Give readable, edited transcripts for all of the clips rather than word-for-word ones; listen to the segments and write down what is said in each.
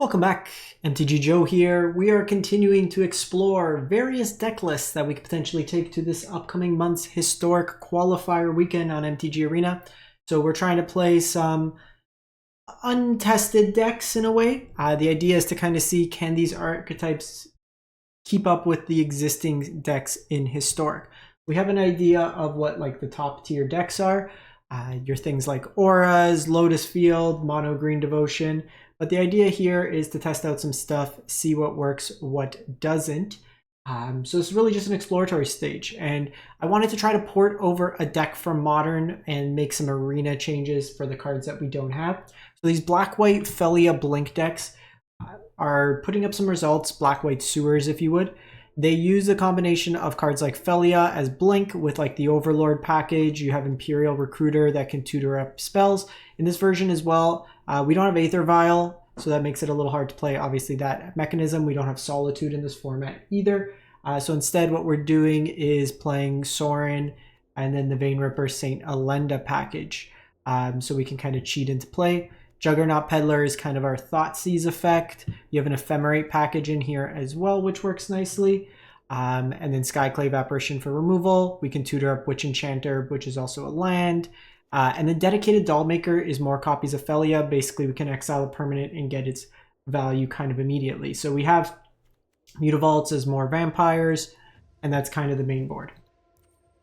Welcome back, MTG Joe here. We are continuing to explore various deck lists that we could potentially take to this upcoming month's historic qualifier weekend on MTG Arena. So we're trying to play some untested decks in a way. The idea is to kind of see, can these archetypes keep up with the existing decks in historic? We have an idea of what like the top tier decks are. Your things like Auras, Lotus Field, Mono Green Devotion. But the idea here is to test out some stuff, see what works, what doesn't. So it's really just an exploratory stage. And I wanted to try to port over a deck from Modern and make some arena changes for the cards that we don't have. So these black-white Felia Blink decks are putting up some results, black-white sewers if you would. They use a combination of cards like Felia as Blink with like the Overlord package. You have Imperial Recruiter that can tutor up spells. In this version as well, we don't have Aether Vial, so that makes it a little hard to play, obviously, that mechanism. We don't have Solitude in this format either. So instead what we're doing is playing Sorin and then the Vein Ripper St. Elenda package. So we can kind of cheat into play. Juggernaut Peddler is kind of our Thoughtseize effect. You have an Ephemerate package in here as well, which works nicely. And then Skyclave Apparition for removal. We can tutor up Witch Enchanter, which is also a land. And then Dedicated Dollmaker is more copies of Felia. Basically, we can exile a permanent and get its value kind of immediately. So we have Mutavaults as more vampires, and that's kind of the main board.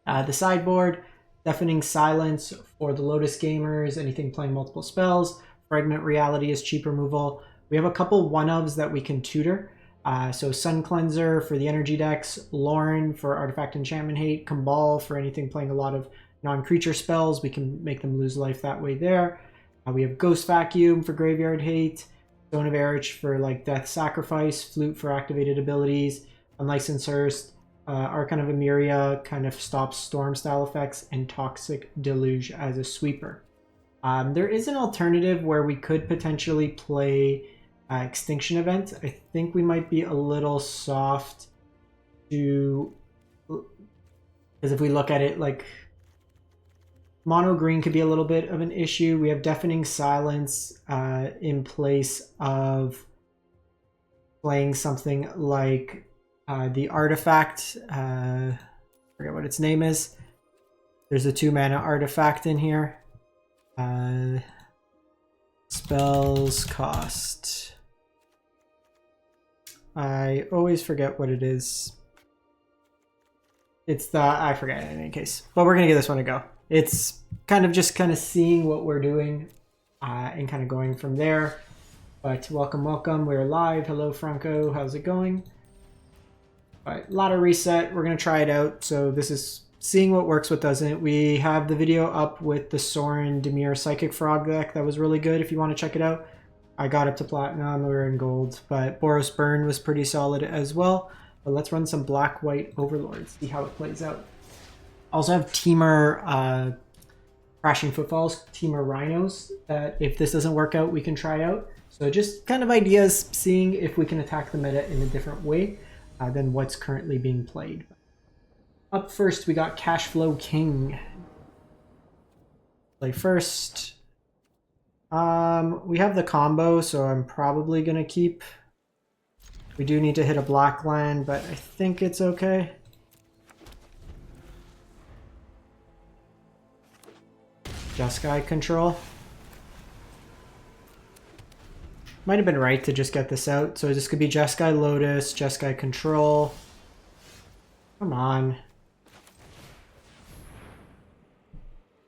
The sideboard, Deafening Silence for the Lotus gamers, anything playing multiple spells. Fragment Reality is cheap removal. We have a couple one-ofs that we can tutor. So Sun Cleanser for the energy decks, Lauren for Artifact Enchantment Hate, Kambal for anything playing a lot of non-creature spells. We can make them lose life that way there. We have Ghost Vacuum for Graveyard Hate, Stone of Erich for like Death Sacrifice, Flute for activated abilities, Unlicensed Hearst, Archon of Emeria kind of stops storm style effects, and Toxic Deluge as a sweeper. There is an alternative where we could potentially play Extinction Event. I think we might be a little soft to, because if we look at it like Mono Green could be a little bit of an issue. We have Deafening Silence in place of playing something like the Artifact. I forget what its name is. There's a 2-mana Artifact in here. Spells cost. I always forget what it is. It's the, I forget in any case. But we're going to give this one a go. It's kind of just seeing what we're doing and kind of going from there. But welcome, welcome. We're live. Hello, Franco. How's it going? All right, a lot of reset. We're going to try it out. So this is seeing what works, what doesn't. We have the video up with the Sorin Demir Psychic Frog deck. That was really good if you want to check it out. I got up to Platinum. We were in Gold. But Boros Burn was pretty solid as well. But let's run some black-white Overlords, see how it plays out. Also have Teamer Crashing Footfalls, Teamer Rhinos, that if this doesn't work out, we can try out. So just kind of ideas, seeing if we can attack the meta in a different way than what's currently being played. Up first, we got Cashflow King. Play first. We have the combo, so I'm probably going to keep. We do need to hit a black land, but I think it's okay. Jeskai Control. Might have been right to just get this out. So this could be Jeskai Lotus, Jeskai Control. Come on.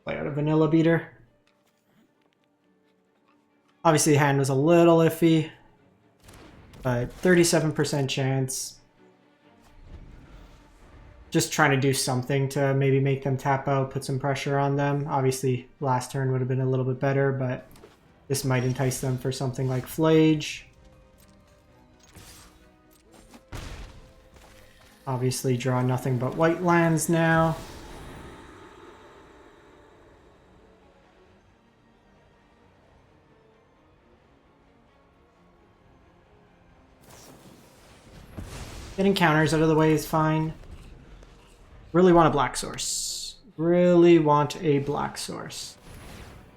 Play out a Vanilla Beater. Obviously the hand was a little iffy, but 37% chance. Just trying to do something to maybe make them tap out, put some pressure on them. Obviously, last turn would have been a little bit better, but this might entice them for something like Flage. Obviously, draw nothing but white lands now. Getting counters out of the way is fine. Really want a black source. Really want a black source.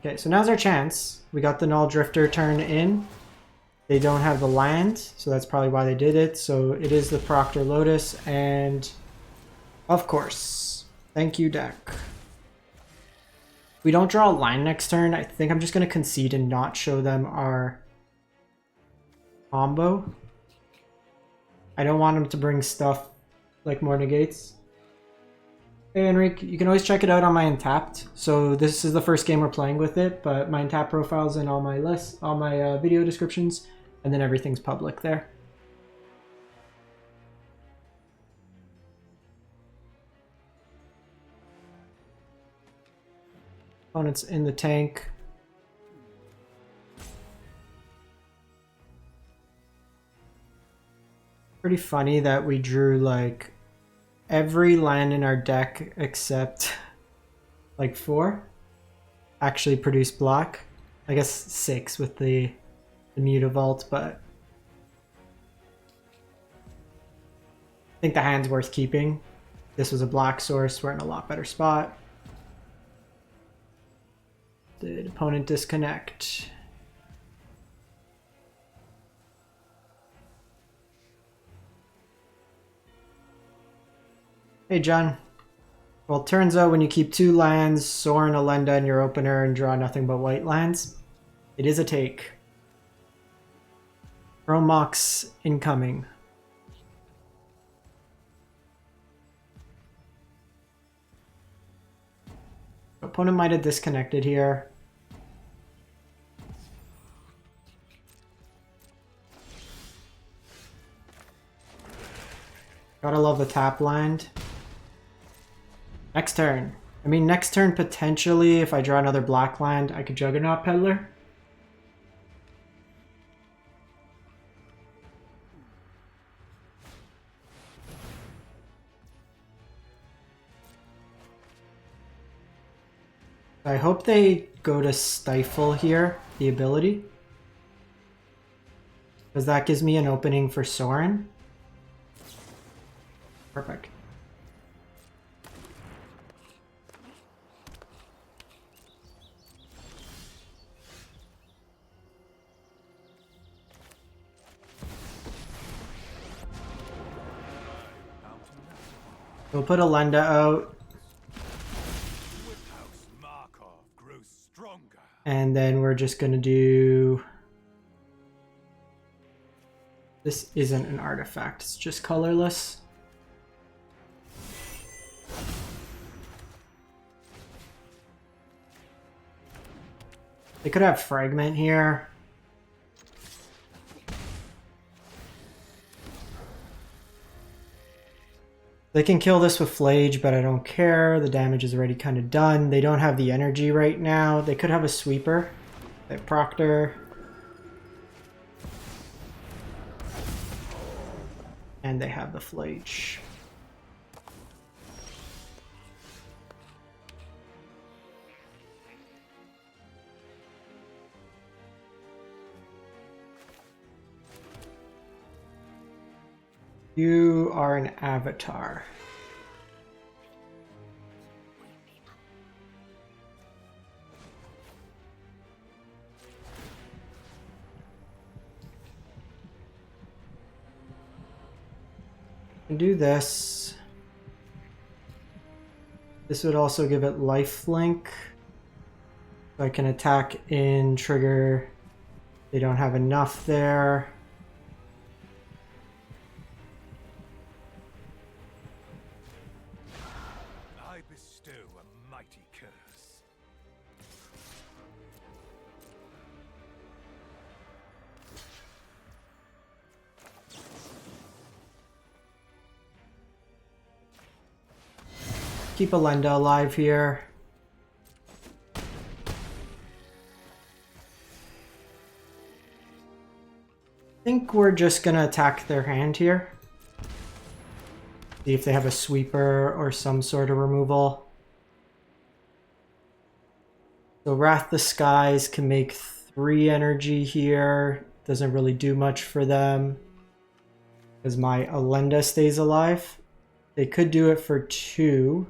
Okay, so now's our chance. We got the Null Drifter turn in. They don't have the land, so that's probably why they did it. So it is the Proctor Lotus, and of course, thank you, deck. We don't draw a line next turn. I think I'm just going to concede and not show them our combo. I don't want them to bring stuff like more negates. Hey Enrique, you can always check it out on my Untapped. So this is the first game we're playing with it, but my Untapped profile's in all my lists, all my video descriptions, and then everything's public there. Opponent's in the tank. Pretty funny that we drew like every land in our deck except like 4 actually produced block. I guess 6 with the Mutavault, but I think the hand's worth keeping. This was a black source, we're in a lot better spot. Did opponent disconnect? Hey John. Well, it turns out when you keep 2 lands, Sorin, Alenda in your opener, and draw nothing but white lands, it is a take. Chromox incoming. Opponent might have disconnected here. Gotta love the tap land. Next turn. I mean, next turn potentially, if I draw another black land, I could Juggernaut Peddler. I hope they go to Stifle here, the ability. Because that gives me an opening for Sorin. Perfect. We'll put Alenda out. And then we're just going to do... This isn't an artifact, it's just colorless. They could have Fragment here. They can kill this with Flage, but I don't care. The damage is already kind of done. They don't have the energy right now. They could have a Sweeper. They have Proctor. And they have the Flage. You are an avatar. And do this. This would also give it lifelink. So I can attack in trigger. They don't have enough there. Keep Alenda alive here. I think we're just gonna attack their hand here. See if they have a Sweeper or some sort of removal. So Wrath the Skies can make 3 energy here. Doesn't really do much for them because my Alenda stays alive. They could do it for 2.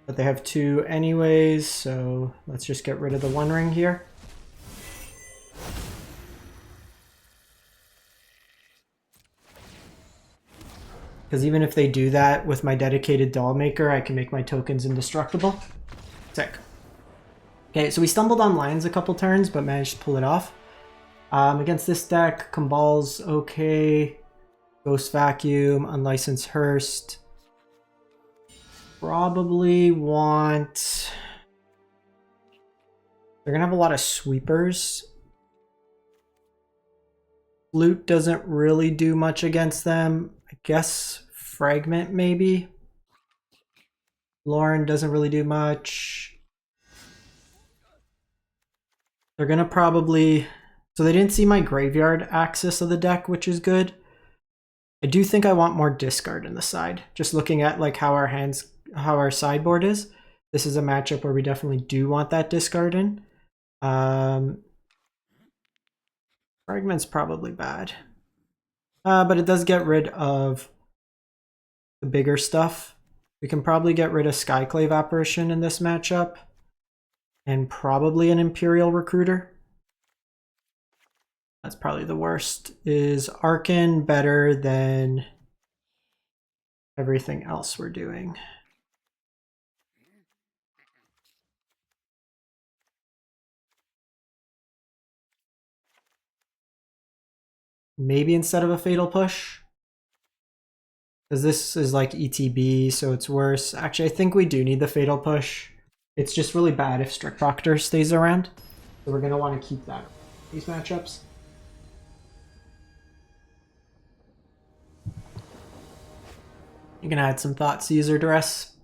But they have 2 anyways, so let's just get rid of the 1 ring here. Because even if they do that with my dedicated doll maker, I can make my tokens indestructible. Sick. Okay, so we stumbled on lands a couple turns, but managed to pull it off. Against this deck, Kumbal's okay. Ghost Vacuum, Unlicensed Hearst. Probably want... They're gonna have a lot of sweepers. Flute doesn't really do much against them. I guess Fragment maybe. Lauren doesn't really do much. They're gonna probably... So they didn't see my graveyard axis of the deck, which is good. I do think I want more discard in the side. Just looking at like how our sideboard is. This is a matchup where we definitely do want that discard in. Fragment's probably bad. But it does get rid of the bigger stuff. We can probably get rid of Skyclave Apparition in this matchup. And probably an Imperial Recruiter. That's probably the worst. Is Arcan better than everything else we're doing? Maybe instead of a Fatal Push? Because this is like ETB, so it's worse. Actually, I think we do need the Fatal Push. It's just really bad if Strict Proctor stays around. So we're going to want to keep that in these matchups. You can add some Thoughtseize or Duress.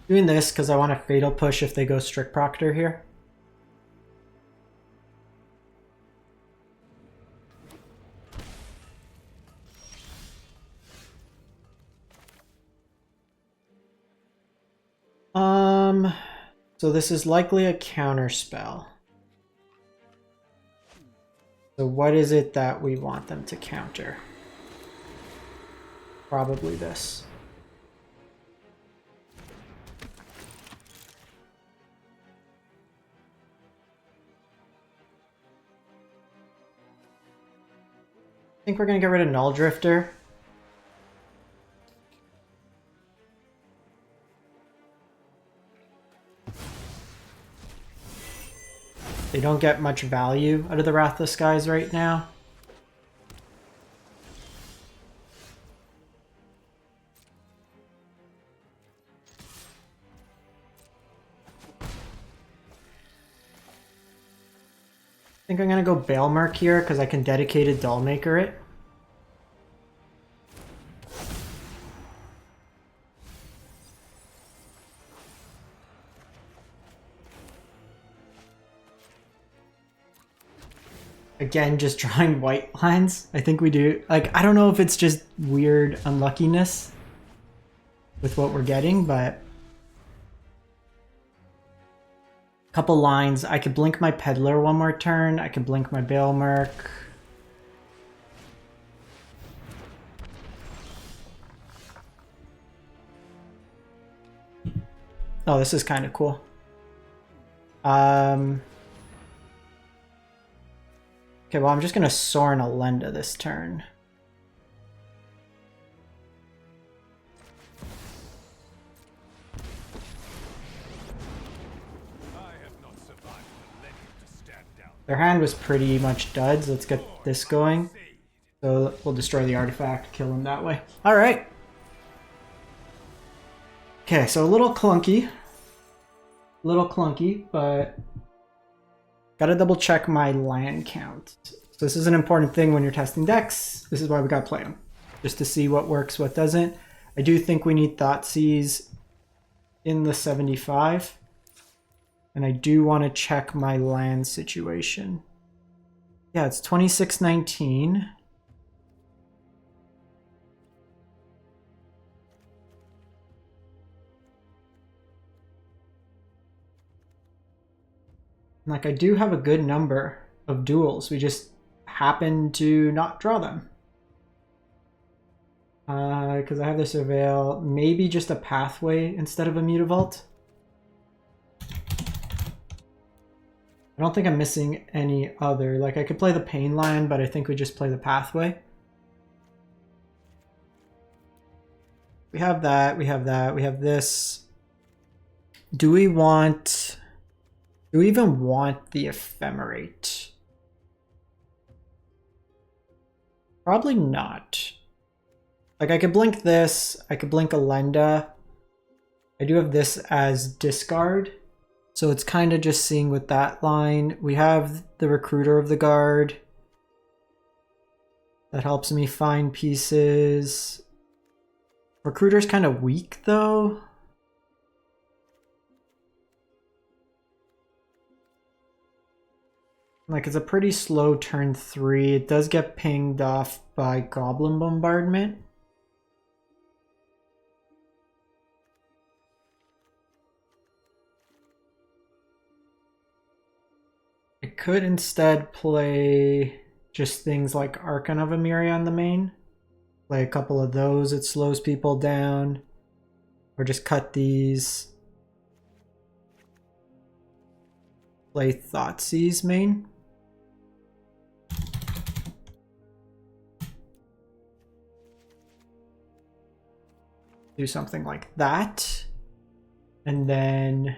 Doing this because I want a Fatal Push if they go Strict Proctor here. So this is likely a counter spell. So what is it that we want them to counter? Probably this. I think we're gonna get rid of Null Drifter. They don't get much value out of the Wrath of Skies right now. I think I'm gonna go Bailmerk here because I can dedicated Dollmaker it. Again, just drawing white lines. I think we do. Like, I don't know if it's just weird unluckiness with what we're getting, but a couple lines. I could blink my Peddler one more turn. I could blink my Bailmerk. Oh, this is kind of cool. Okay, well, I'm just going to Sorin Alenda this turn. Their hand was pretty much duds. Let's get this going. So we'll destroy the artifact, kill him that way. All right. Okay, so a little clunky. But gotta double check my land count. So this is an important thing when you're testing decks. This is why we gotta play them. Just to see what works, what doesn't. I do think we need Thoughtseize in the 75. And I do want to check my land situation. Yeah, it's 2619. Like, I do have a good number of duels. We just happen to not draw them. Because I have the Surveil. Maybe just a Pathway instead of a Mutavault. I don't think I'm missing any other. Like, I could play the Pain Land, but I think we just play the Pathway. We have that, we have that, we have this. Do we even want the Ephemerate? Probably not. Like, I could blink this, I could blink Elenda. I do have this as discard. So it's kind of just seeing with that line. We have the Recruiter of the Guard. That helps me find pieces. Recruiter's kind of weak though. Like, it's a pretty slow turn 3. It does get pinged off by Goblin Bombardment. I could instead play just things like Archon of Emiria on the main. Play a couple of those, it slows people down. Or just cut these. Play Thoughtseize main. Do something like that. And then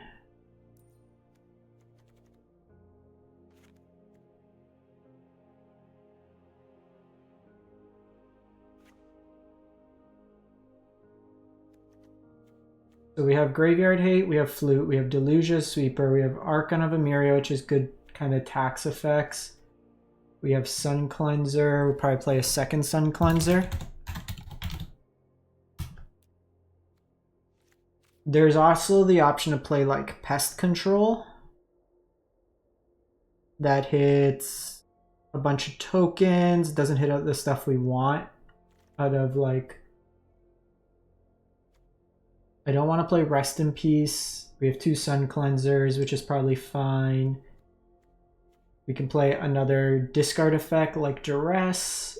so we have Graveyard Hate, we have Flute, we have Delusia Sweeper, we have Archon of Emiria, which is good kind of tax effects. We have Sun Cleanser, we'll probably play a second Sun Cleanser. There's also the option to play like Pest Control. That hits a bunch of tokens, doesn't hit the stuff we want out of like... I don't want to play Rest in Peace. We have 2 Sun Cleansers, which is probably fine. We can play another discard effect like Duress.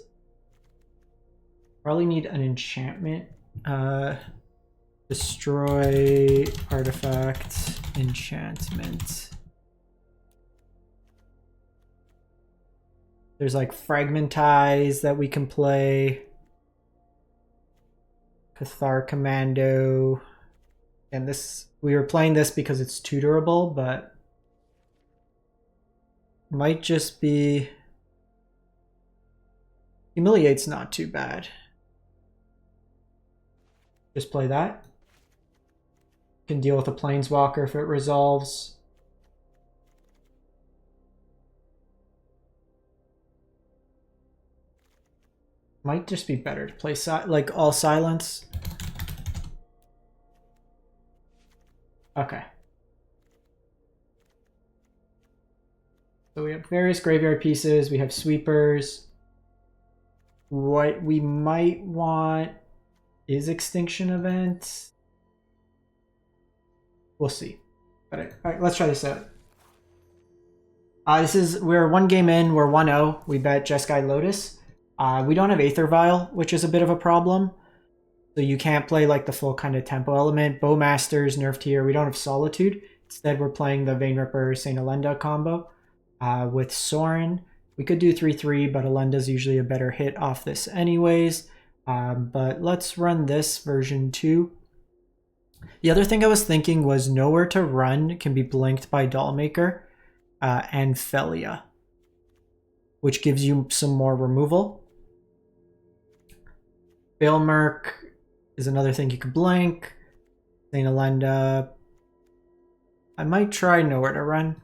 Probably need an enchantment. Destroy artifact, enchantment. There's like Fragmentize that we can play. Cathar Commando. And this, we were playing this because it's tutorable, but might just be... Humiliate's not too bad. Just play that. Can deal with a Planeswalker if it resolves. Might just be better to play like all silence. Okay. So we have various graveyard pieces. We have sweepers. What we might want is Extinction Event. We'll see. All right, let's try this out. We're 1 game in. We're 1-0. We bet Jeskai Lotus. We don't have Aether Vial, which is a bit of a problem. So you can't play like the full kind of tempo element. Bowmaster's nerfed here. We don't have Solitude. Instead, we're playing the Vein Ripper St. Elenda combo with Sorin. We could do 3-3, but Elenda's usually a better hit off this anyways. But let's run this version 2. The other thing I was thinking was Nowhere to Run can be blinked by Dollmaker and Felia, which gives you some more removal. Bailmerk is another thing you could blink. St. Elenda. I might try Nowhere to Run.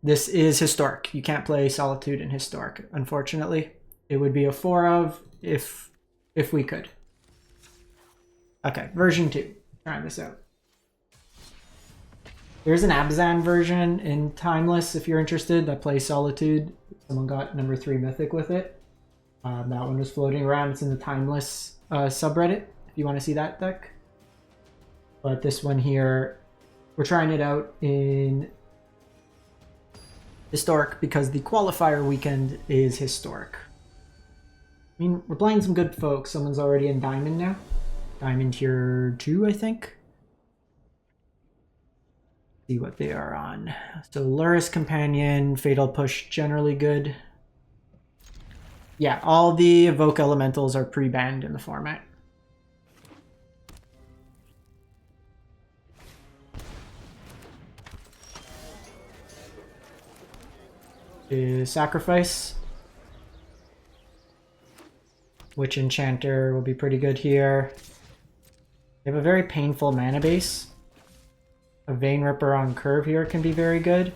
This is Historic. You can't play Solitude in Historic, unfortunately. It would be a 4 of if we could. Okay, version 2. Trying this out. There's an Abzan version in Timeless if you're interested that plays Solitude. Someone got number 3 Mythic with it. That one was floating around. It's in the Timeless subreddit if you want to see that deck. But this one here, we're trying it out in Historic because the qualifier weekend is historic. I mean, we're playing some good folks. Someone's already in Diamond now. Diamond tier 2, I think. See what they are on. So Luris Companion, Fatal Push, generally good. Yeah, all the Evoke Elementals are pre-banned in the format. Sacrifice. Witch Enchanter will be pretty good here. They have a very painful mana base. A Vein Ripper on curve here can be very good.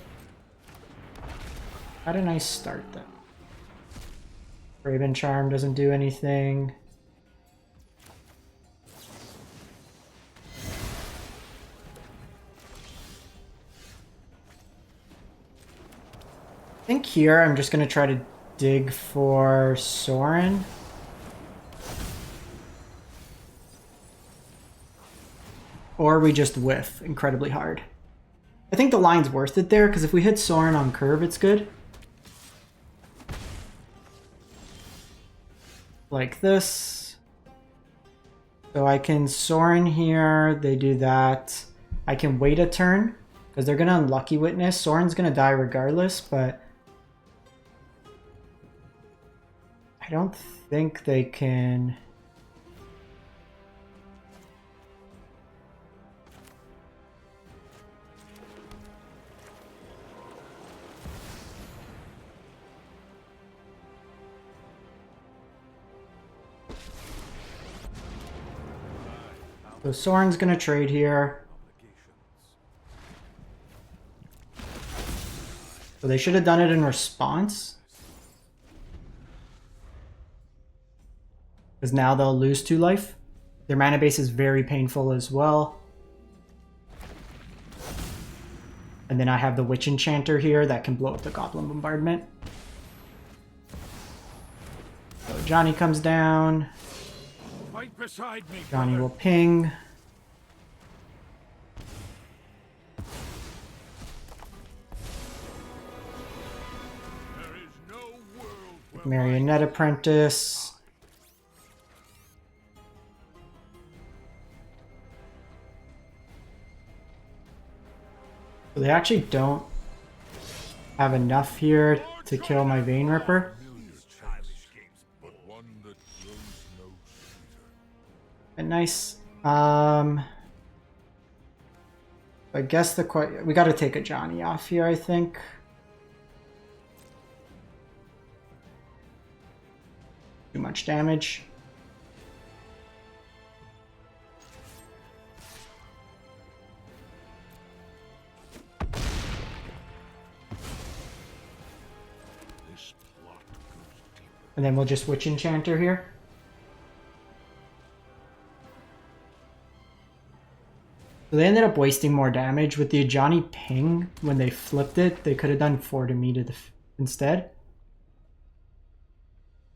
Had a nice start though. Raven Charm doesn't do anything. I think here I'm just going to try to dig for Sorin. Or we just whiff incredibly hard. I think the line's worth it there, because if we hit Sorin on curve, it's good. Like this. So I can Sorin here, they do that. I can wait a turn, because they're going to Unlucky Witness. Sorin's going to die regardless, but I don't think they can... So Sorin's going to trade here. So they should have done it in response. Because now they'll lose 2 life. Their mana base is very painful as well. And then I have the Witch Enchanter here that can blow up the Goblin Bombardment. So Johnny comes down. Right beside me, Johnny brother. will ping. There is no world where Marionette Apprentice. So they actually don't have enough here to kill my Vein Ripper. And nice. I guess we got to take a Johnny off here, I think. Too much damage. And then we'll just Witch Enchanter here. So they ended up wasting more damage. With the Johnny ping, when they flipped it, they could have done 4 to me to instead.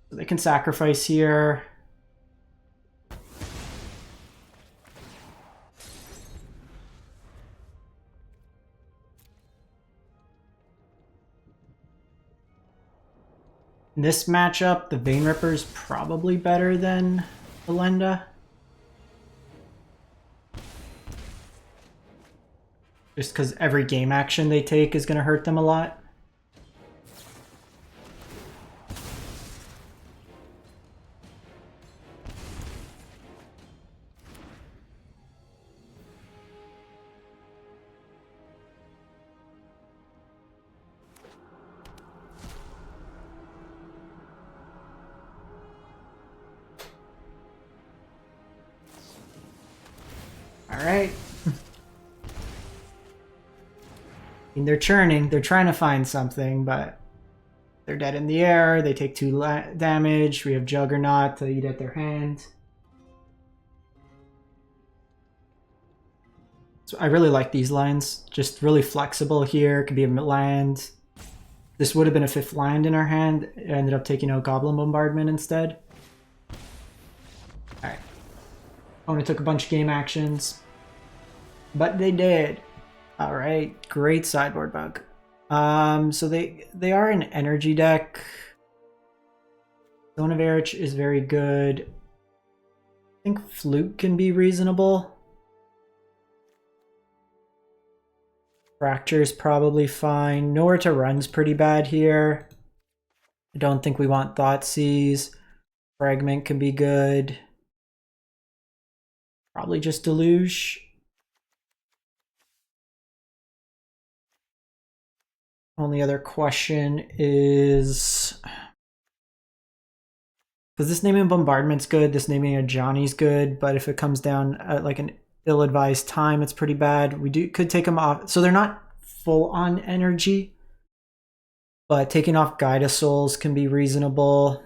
So they can sacrifice here. In this matchup, the Vein Ripper is probably better than Belenda. Just because every game action they take is going to hurt them a lot. All right. I mean, they're churning. They're trying to find something, but they're dead in the air. They take 2 damage. We have Juggernaut to eat at their hand. So I really like these lines. Just really flexible here. Could be a land. This would have been a 5th land in our hand. It ended up taking out Goblin Bombardment instead. Alright. Opponent took a bunch of game actions. But they did. Alright, great sideboard bug. So they are an energy deck. Zone of Erich is very good. I think Flute can be reasonable. Fracture is probably fine. Nowhere to Run's pretty bad here. I don't think we want Thoughtseize. Fragment can be good. Probably just Deluge. Only other question is, because this naming Bombardment's good, this naming a Johnny's good, but if it comes down at like an ill-advised time, it's pretty bad. We could take them off. So they're not full on energy, but taking off Guide of Souls can be reasonable.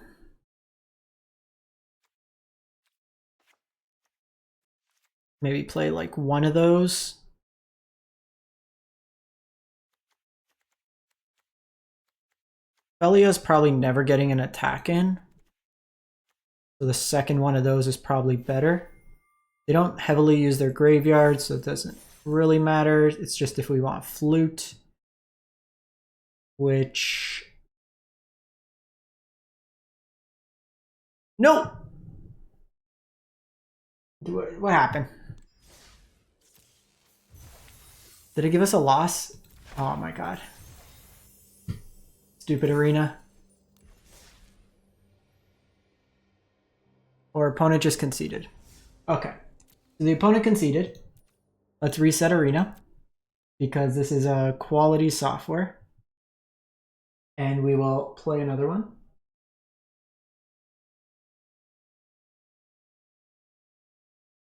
Maybe play like one of those. Felia's probably never getting an attack in. So the second one of those is probably better. They don't heavily use their graveyard, so it doesn't really matter. It's just if we want Flute, which... No! What happened? Did it give us a loss? Oh my god. Stupid arena. Or opponent just conceded. Okay. So the opponent conceded. Let's reset arena, because this is a quality software. And we will play another one.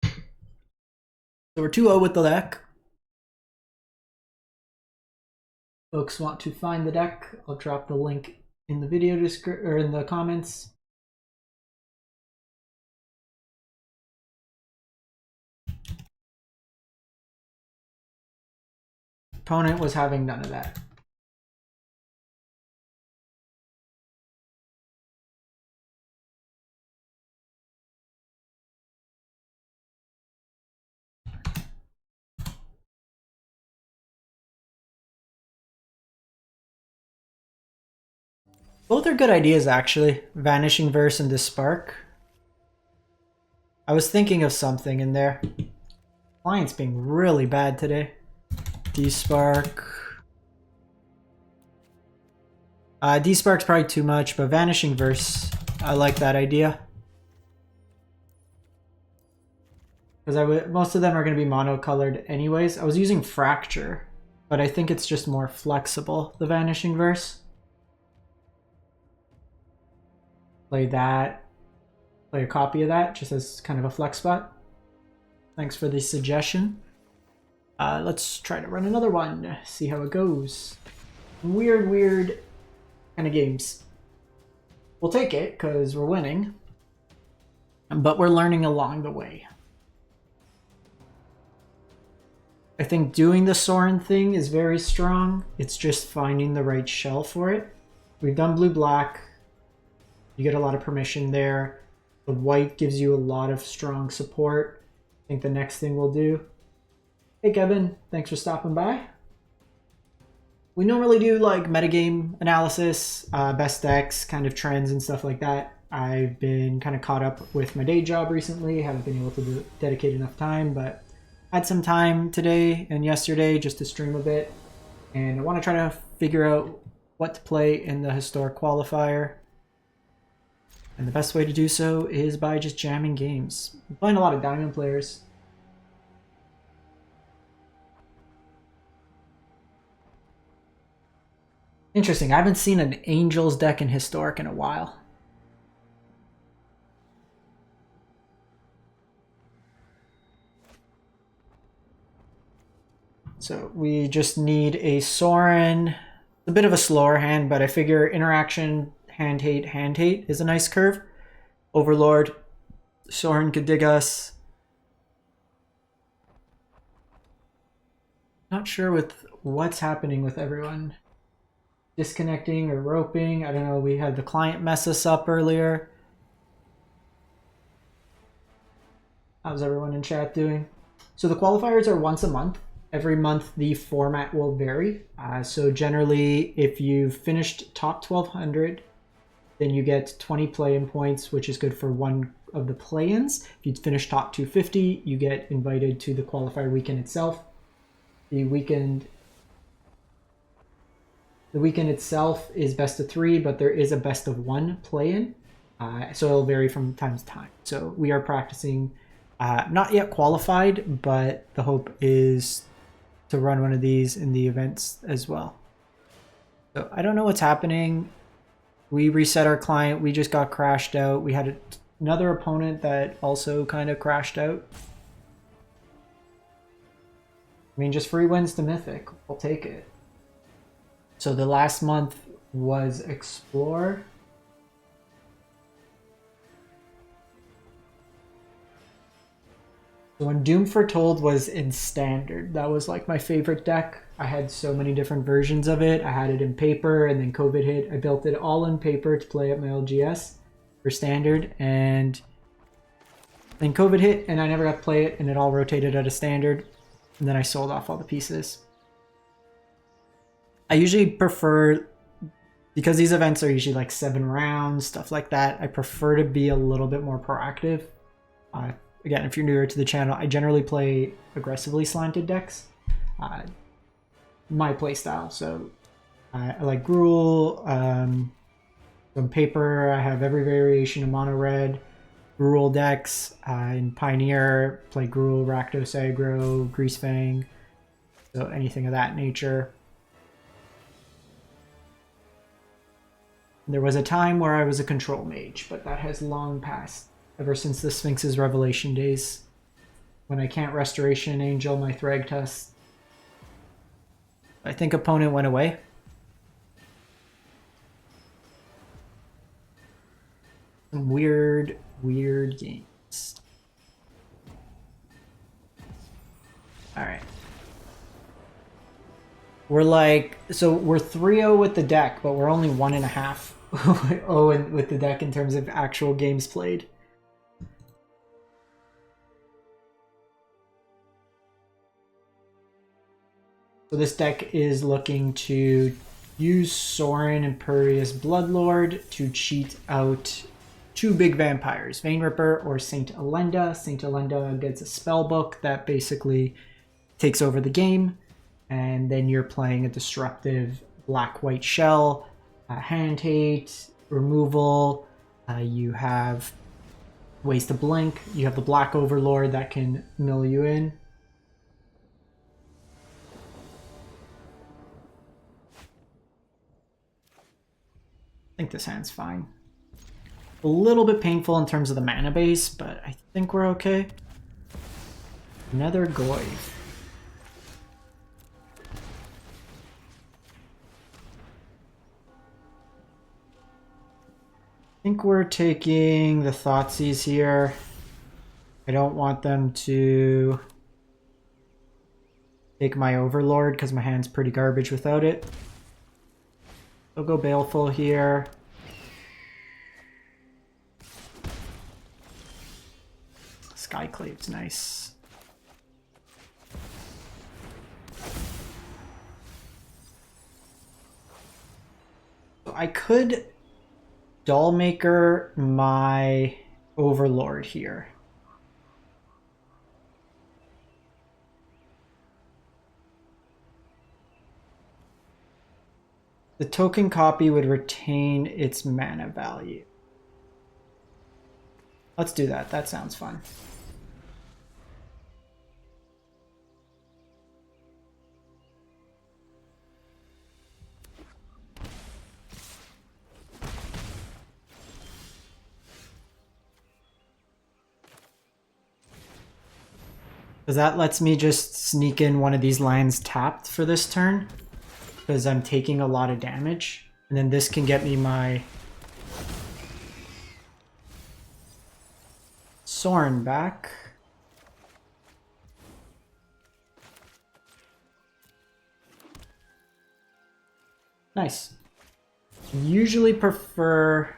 So we're 2-0 with the deck. Folks want to find the deck, I'll drop the link in the video description or in the comments. Opponent was having none of that. Both are good ideas, actually. Vanishing Verse and Despark. I was thinking of something in there. Client's being really bad today. Despark. Despark's probably too much, but Vanishing Verse, I like that idea. Because most of them are going to be monocolored anyways. I was using Fracture, but I think it's just more flexible, the Vanishing Verse. Play that. Play a copy of that, just as kind of a flex spot. Thanks for the suggestion. Let's try to run another one, see how it goes. Weird kind of games. We'll take it, because we're winning. But we're learning along the way. I think doing the Sorin thing is very strong. It's just finding the right shell for it. We've done blue-black. You get a lot of permission there. The white gives you a lot of strong support. I think the next thing we'll do... Hey Kevin, thanks for stopping by. We normally do like metagame analysis, best decks, kind of trends and stuff like that. I've been kind of caught up with my day job recently. Haven't been able to dedicate enough time, but had some time today and yesterday just to stream a bit. And I want to try to figure out what to play in the historic qualifier. And the best way to do so is by just jamming games. I'm playing a lot of diamond players. Interesting, I haven't seen an Angels deck in Historic in a while. So we just need a Sorin. It's a bit of a slower hand, but I figure interaction, hand hate is a nice curve. Overlord, Sorin could dig us. Not sure with what's happening with everyone. Disconnecting or roping. I don't know, we had the client mess us up earlier. How's everyone in chat doing? So the qualifiers are once a month. Every month the format will vary. So generally, if you've finished top 1200, then you get 20 play-in points, which is good for one of the play-ins. If you finish top 250, you get invited to the qualifier weekend itself. The weekend itself is best of 3, but there is a best of 1 play-in. So it'll vary from time to time. So we are practicing, not yet qualified, but the hope is to run one of these in the events as well. So I don't know what's happening. We reset our client. We just got crashed out. We had another opponent that also kind of crashed out. I mean, just free wins to Mythic. We'll take it. So the last month was Explore. So when Doom Foretold was in Standard, that was like my favorite deck. I had so many different versions of it. I had it in paper, and then COVID hit. I built it all in paper to play at my LGS for Standard, and then COVID hit, and I never got to play it, and it all rotated out of Standard, and then I sold off all the pieces. I usually prefer, because these events are usually like 7 rounds, stuff like that, I prefer to be a little bit more proactive. Again, if you're newer to the channel, I generally play aggressively slanted decks. My play style. So I like Gruul. On paper, I have every variation of mono red. Gruul decks. In Pioneer, play Gruul, Rakdos aggro, Greasefang. So anything of that nature. There was a time where I was a control mage, but that has long passed. Ever since the Sphinx's Revelation days, when I can't Restoration Angel my Thragtusk. I think opponent went away. Some weird games. Alright. We're like, so we're 3-0 with the deck, but we're only 1.5 0 with the deck in terms of actual games played. So this deck is looking to use Sorin Imperious Bloodlord to cheat out 2 big vampires, Vein Ripper or Saint Elenda. Saint Elenda gets a spell book that basically takes over the game, and then you're playing a disruptive black-white shell, hand hate, removal, you have ways to blink, you have the Black Overlord that can mill you in. I think this hand's fine. A little bit painful in terms of the mana base, but I think we're okay. Another Goy. I think we're taking the Thoughtseize here. I don't want them to take my Overlord because my hand's pretty garbage without it. I'll go Baleful here. Skyclave's nice. So I could Dollmaker my Overlord here. The token copy would retain its mana value. Let's do that. That sounds fun. Because that lets me just sneak in one of these lands tapped for this turn. Because I'm taking a lot of damage. And then this can get me my Sorin back. Nice. Usually prefer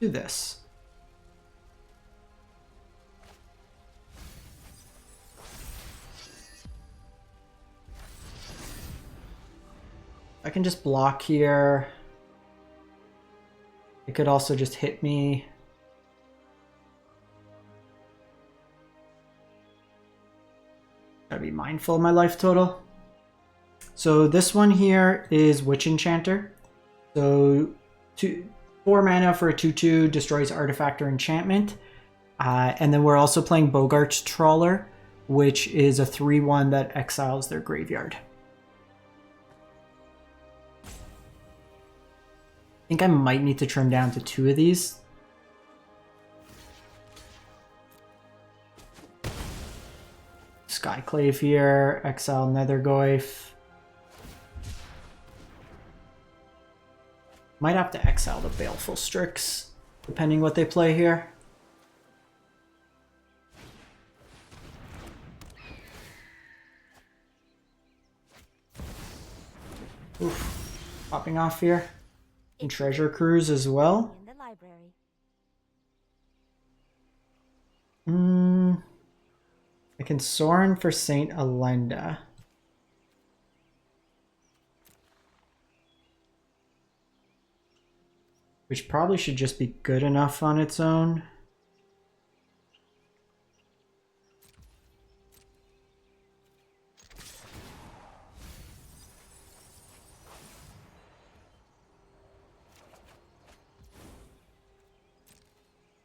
do this. I can just block here. It could also just hit me. Gotta be mindful of my life total. So this one here is Witch Enchanter. So 4 mana for a 2/2, destroys artifact or enchantment. And then we're also playing Bogart's Trawler, which is a 3/1 that exiles their graveyard. I think I might need to trim down to 2 of these. Skyclave here, exile Nethergoyf. Might have to exile the Baleful Strix, depending what they play here. Oof. Popping off here. And Treasure Cruise as well. In the library. I can Sorin for Saint Alenda. Which probably should just be good enough on its own.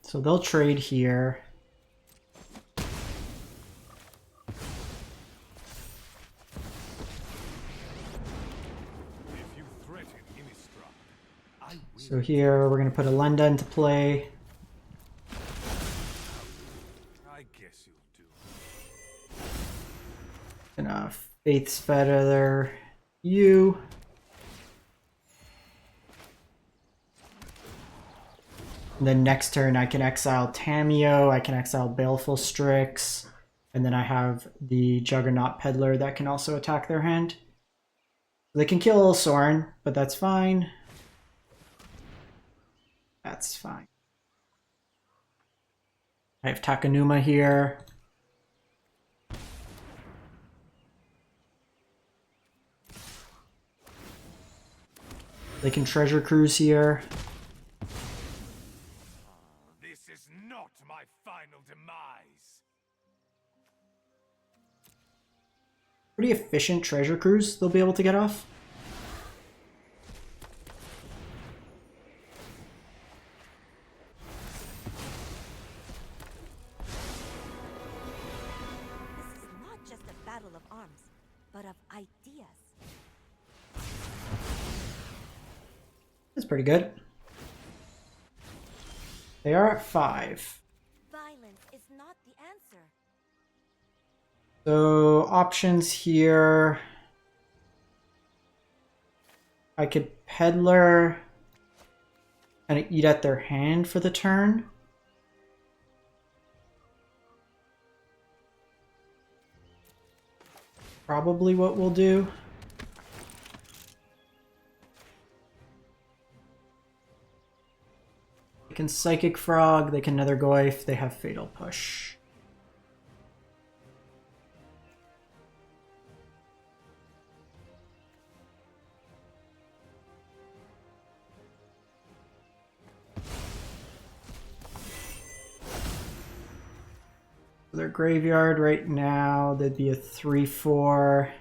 So they'll trade here. So here we're going to put Alenda into play. I guess you'll do. Gonna Faith's Feather you. And then next turn I can exile Tamiyo, I can exile Baleful Strix, and then I have the Juggernaut Peddler that can also attack their hand. They can kill Sorin, but that's fine. That's fine. I have Takenuma here. They can Treasure Cruise here. This is not my final demise. Pretty efficient Treasure Cruise they'll be able to get off. This is not just a battle of arms, but of ideas. That's pretty good. They are at 5. Violence is not the answer. So options here. I could Peddler and eat at their hand for the turn. Probably what we'll do. They can Psychic Frog, they can Nethergoyf, they have Fatal Push. Their graveyard right now, there'd be a 3/4. I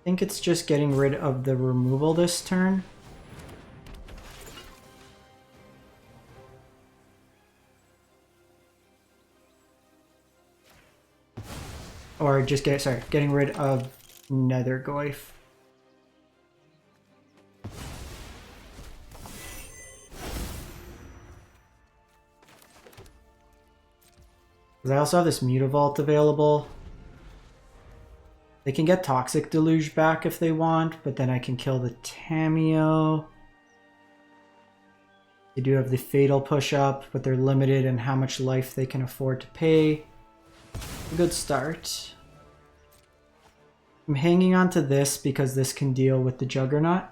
think it's just getting rid of the removal this turn. Or just getting rid of Nethergoyf. I also have this Mutavault available. They can get Toxic Deluge back if they want, but then I can kill the Tamiyo. They do have the Fatal Push up, but they're limited in how much life they can afford to pay. A good start. I'm hanging on to this because this can deal with the Juggernaut.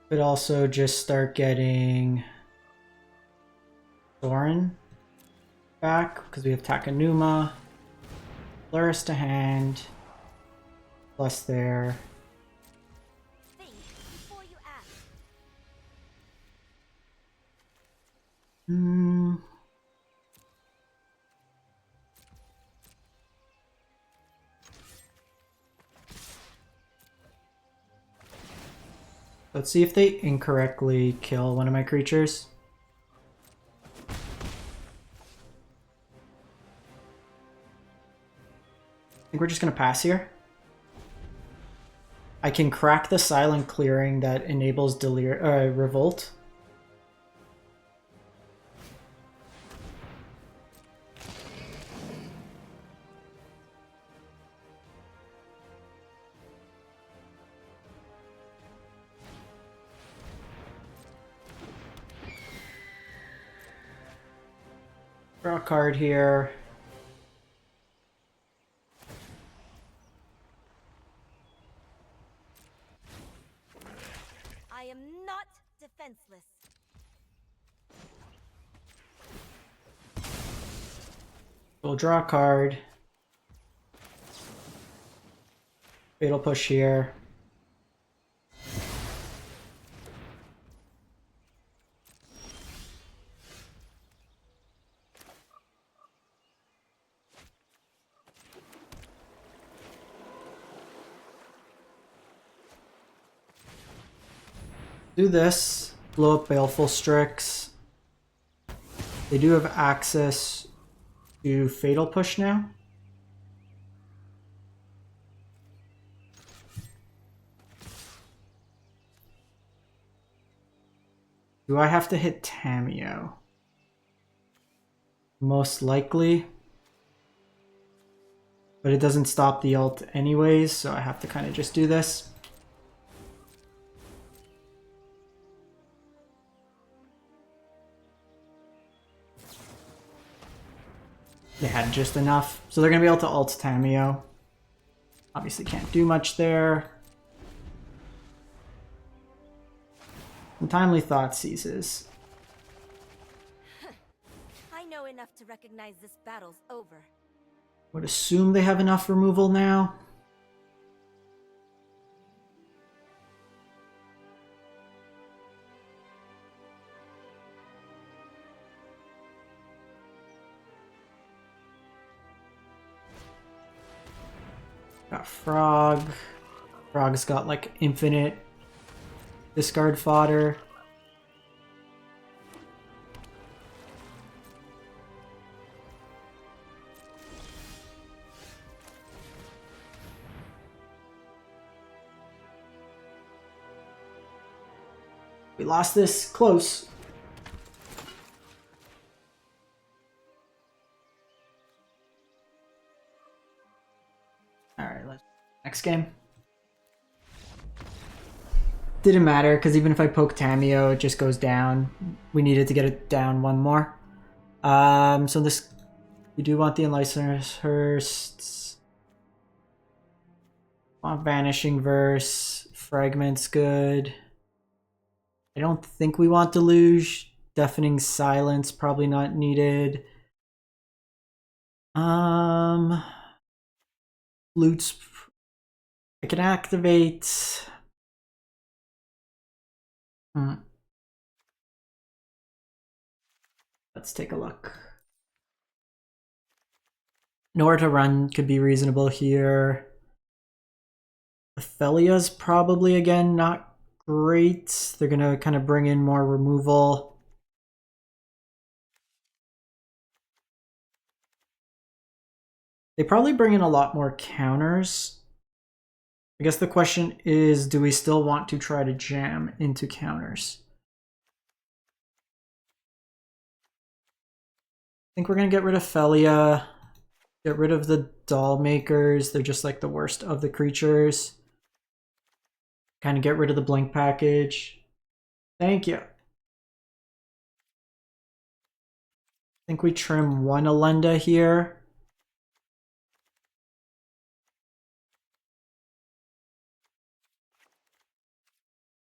Could also just start getting Sorin back because we have Takanuma. Flourish to hand. Plus there. Think before you act. Let's see if they incorrectly kill one of my creatures. I think we're just gonna pass here. I can crack the silent clearing that enables revolt. Draw a card here. I am not defenseless. We'll draw a card. Fatal push here. Do this. Blow up Baleful Strix. They do have access to Fatal Push now. Do I have to hit Tamiyo? Most likely. But it doesn't stop the ult anyways, so I have to kind of just do this. They had just enough. So they're going to be able to ult Tamiyo. Obviously can't do much there. And Timely Thought ceases. I know enough to recognize this battle's over. Would assume they have enough removal now. Got Frog. Frog's got like infinite discard fodder. We lost this close. Alright, let's next game. Didn't matter because even if I poke Tamiyo, it just goes down. We needed to get it down one more. So this we do want the Enliceners Hearsts. Want Vanishing Verse. Fragment's good. I don't think we want Deluge. Deafening Silence, probably not needed. Loots. I can activate. Let's take a look. Nowhere to Run could be reasonable here. Aphelia's probably, again, not great. They're going to kind of bring in more removal. They probably bring in a lot more counters. I guess the question is, do we still want to try to jam into counters? I think we're going to get rid of Felia. Get rid of the Doll Makers. They're just like the worst of the creatures. Kind of get rid of the Blink package. Thank you. I think we trim one Alenda here.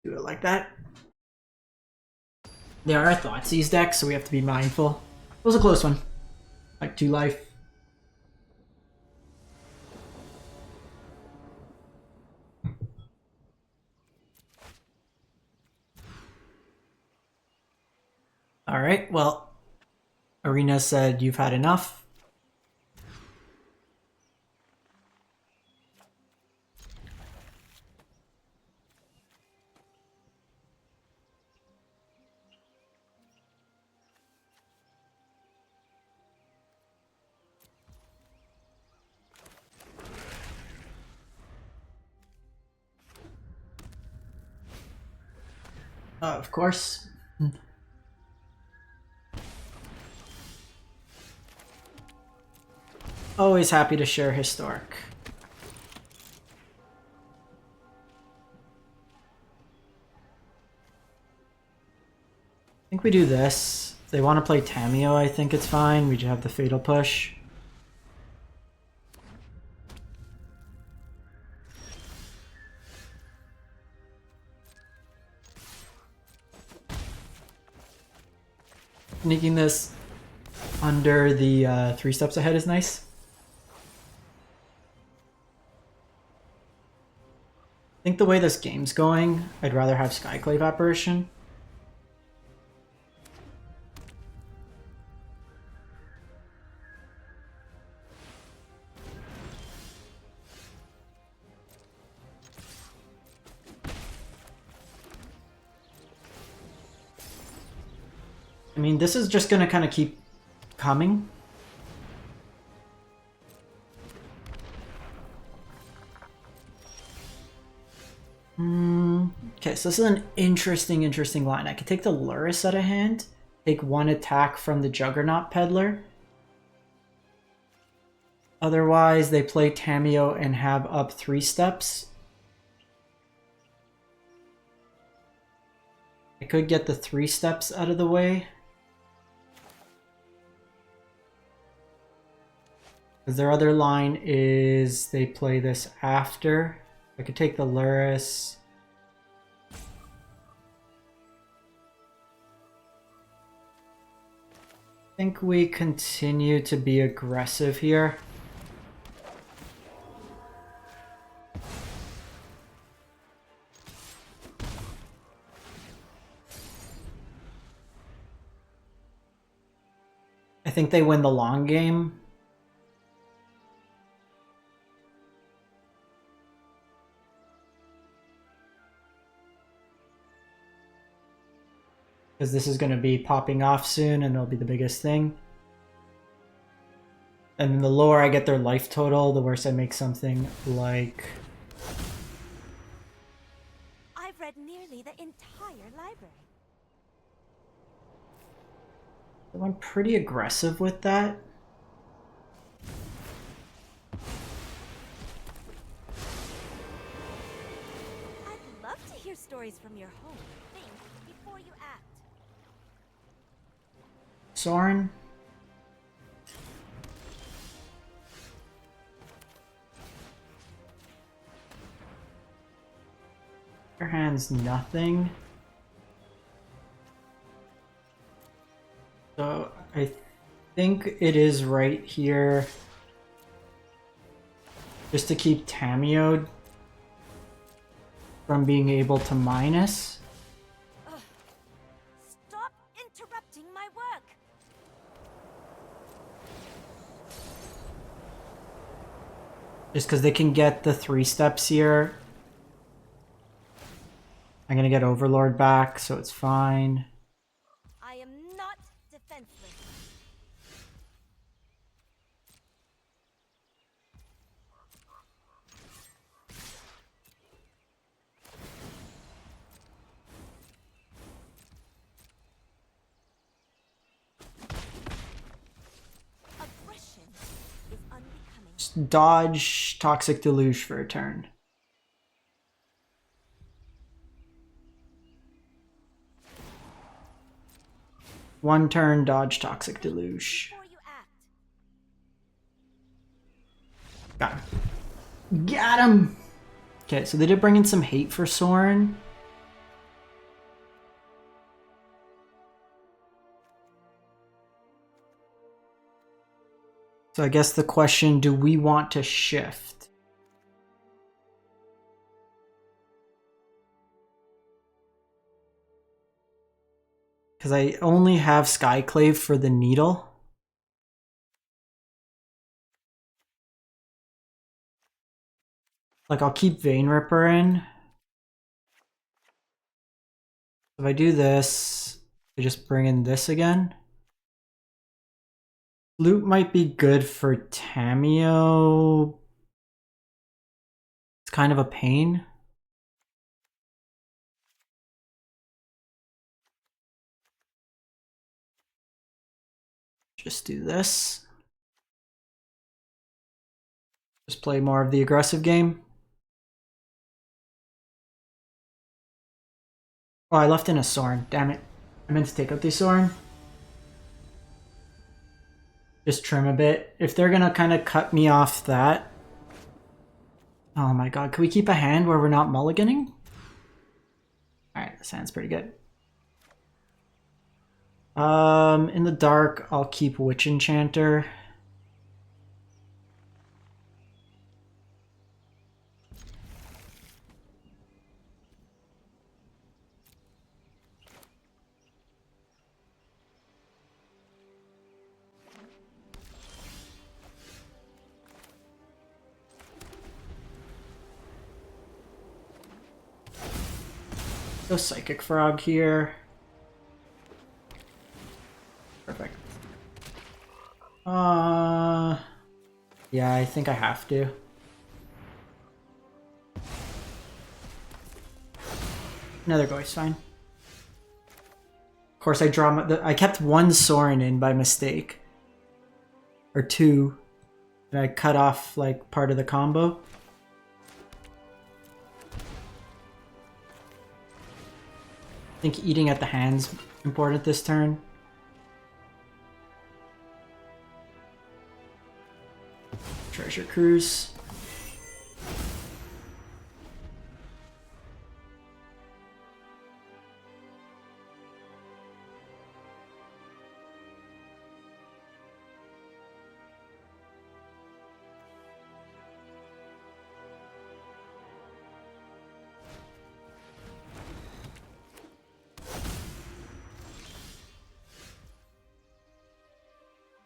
Do it like that. There are Thoughtseize decks, so we have to be mindful. It was a close one. Like 2 life. Alright, well, Arena said you've had enough. Of course. Always happy to share Historic. I think we do this. If they want to play Tamiyo, I think it's fine. We just have the Fatal Push. Sneaking this under the 3 steps ahead is nice. I think the way this game's going, I'd rather have Skyclave Apparition. I mean, this is just gonna kind of keep coming. Okay, so this is an interesting line. I could take the Lurrus out of hand, take 1 attack from the Juggernaut Peddler. Otherwise, they play Tamiyo and have up 3 steps. I could get the 3 steps out of the way. Because their other line is they play this after. I could take the Lurrus. I think we continue to be aggressive here. I think they win the long game. Because this is going to be popping off soon and it'll be the biggest thing. And the lower I get their life total, the worse I make something like... I've read nearly the entire library. So I'm pretty aggressive with that. I'd love to hear stories from your home. Think before you act. Sorin. Your hand's nothing. So I think it is right here. Just to keep Tamiyo from being able to minus. Stop interrupting my work. Just because they can get the 3 steps here. I'm gonna get Overlord back, so it's fine. I am not defenseless. Aggression is unbecoming. Just dodge Toxic Deluge for a turn. One turn, dodge Toxic Deluge. Before you act. Got him. Got him! Okay, so they did bring in some hate for Sorin. So I guess the question, do we want to shift? Because I only have Skyclave for the needle. Like, I'll keep Vein Ripper in. If I do this, I just bring in this again. Loot might be good for Tameo. It's kind of a pain. Just do this. Just play more of the aggressive game. Oh, I left in a Sorin. Damn it. I meant to take out the Sorin. Just trim a bit. If they're gonna kind of cut me off that. Oh my god, can we keep a hand where we're not mulliganing? Alright, this hand's pretty good. In the dark, I'll keep Witch Enchanter. Go Psychic Frog here. Perfect. Yeah, I think I have to. Another Ghost, fine. Of course, I kept one Sorin in by mistake. Or two. And I cut off, like, part of the combo. I think eating at the hand's important this turn. Treasure Cruise.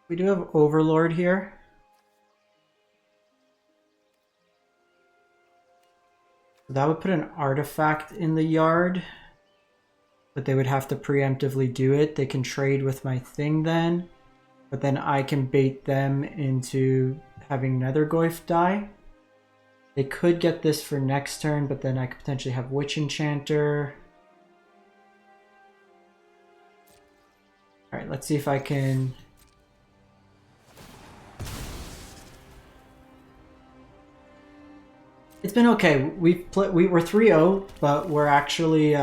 We do have Overlord here. That would put an artifact in the yard, but they would have to preemptively do it. They can trade with my thing then, but then I can bait them into having Nethergoyf die. They could get this for next turn, but then I could potentially have Witch Enchanter. Alright, let's see if I can... It's been okay. We're 3-0, but we're actually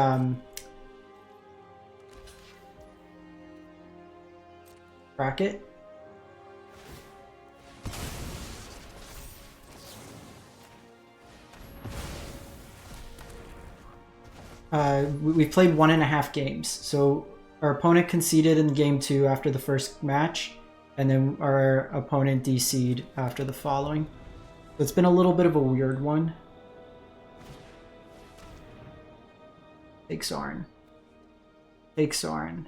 bracket. We've played 1.5 games, so our opponent conceded in game 2 after the first match, and then our opponent DC'd after the following. It's been a little bit of a weird one. Take Sorin. Take Sorin.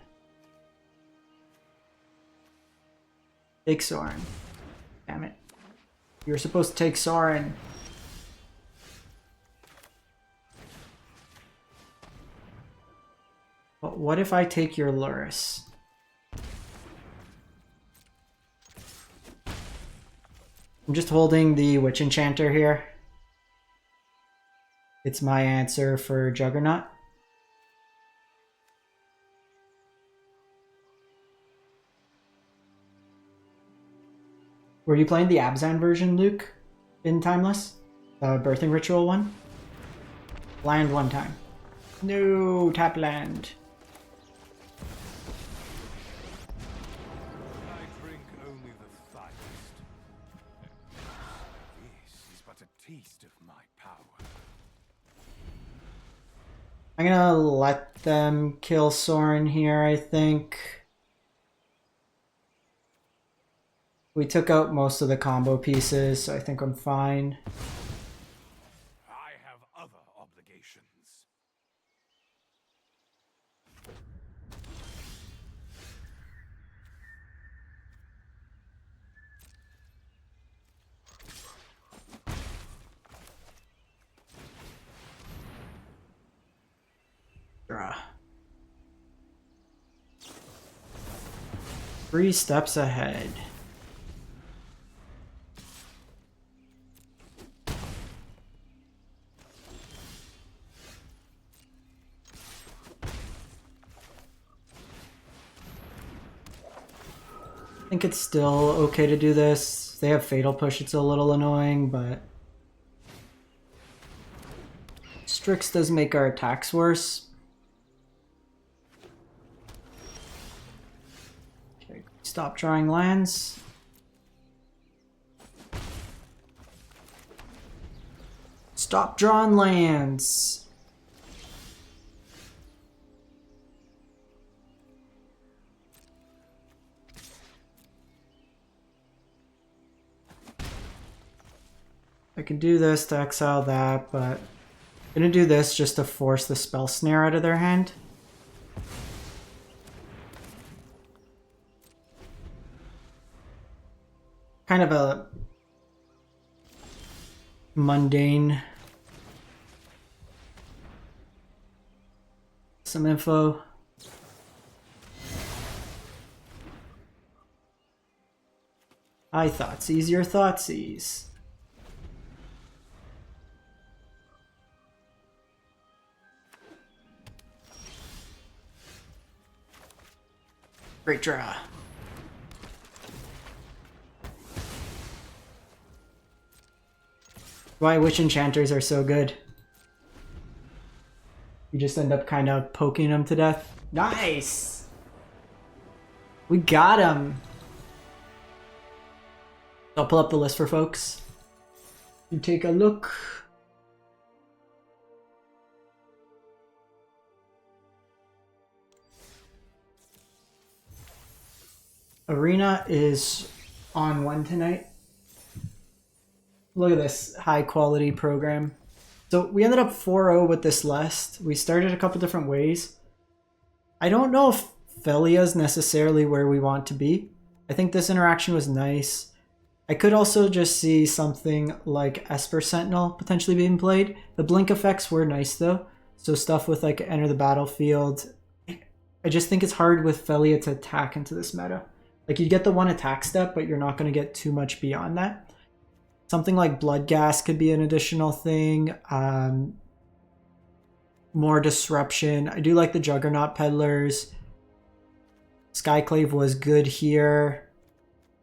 Take Sorin. Damn it. You're supposed to take Sorin. But what if I take your Luris? I'm just holding the Witch Enchanter here. It's my answer for Juggernaut. Were you playing the Abzan version, Luke, in Timeless? The Birthing Ritual one? Land one time. No, tap land. I'm gonna let them kill Sorin here, I think. We took out most of the combo pieces, so I think I'm fine. I have other obligations. Draw. 3 steps ahead. I think it's still okay to do this. They have Fatal Push, it's a little annoying, but Strix does make our attacks worse. Okay, stop drawing lands. Stop drawing lands. I can do this to exile that, but I'm gonna do this just to force the spell snare out of their hand. Kind of a mundane. Some info. I thoughtseize your thoughtseize. Great draw. Why witch enchanters are so good. You just end up kind of poking them to death. Nice! We got him! I'll pull up the list for folks. You take a look. Arena is on 1 tonight. Look at this high quality program. So we ended up 4-0 with this list. We started a couple different ways. I don't know if Felia is necessarily where we want to be. I think this interaction was nice. I could also just see something like Esper Sentinel potentially being played. The blink effects were nice though. So stuff with like enter the battlefield. I just think it's hard with Felia to attack into this meta. Like you get the 1 attack step, but you're not going to get too much beyond that. Something like Bloodghast could be an additional thing. More disruption. I do like the Juggernaut Peddlers. Skyclave was good here.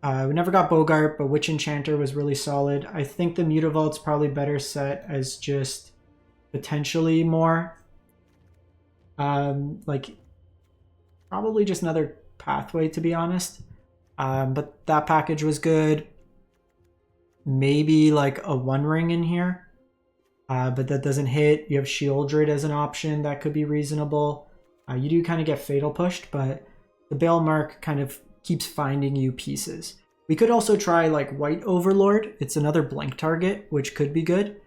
We never got Bogart, but Witch Enchanter was really solid. I think the Mutavault's probably better set as just potentially more. Like probably just another pathway, to be honest. But that package was good. Maybe like a 1 ring in here. But that doesn't hit. You have Shieldred as an option that could be reasonable. You do kind of get Fatal Pushed, but the Balemark kind of keeps finding you pieces. We could also try like White Overlord. It's another blink target, which could be good.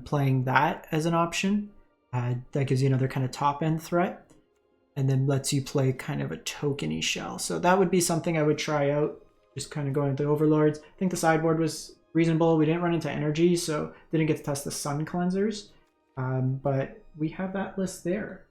Playing that as an option. That gives you another kind of top end threat. And then lets you play kind of a tokeny shell. So that would be something I would try out. Just kind of going with the Overlords. I think the sideboard was reasonable. We didn't run into energy, so didn't get to test the Sun Cleansers. But we have that list there.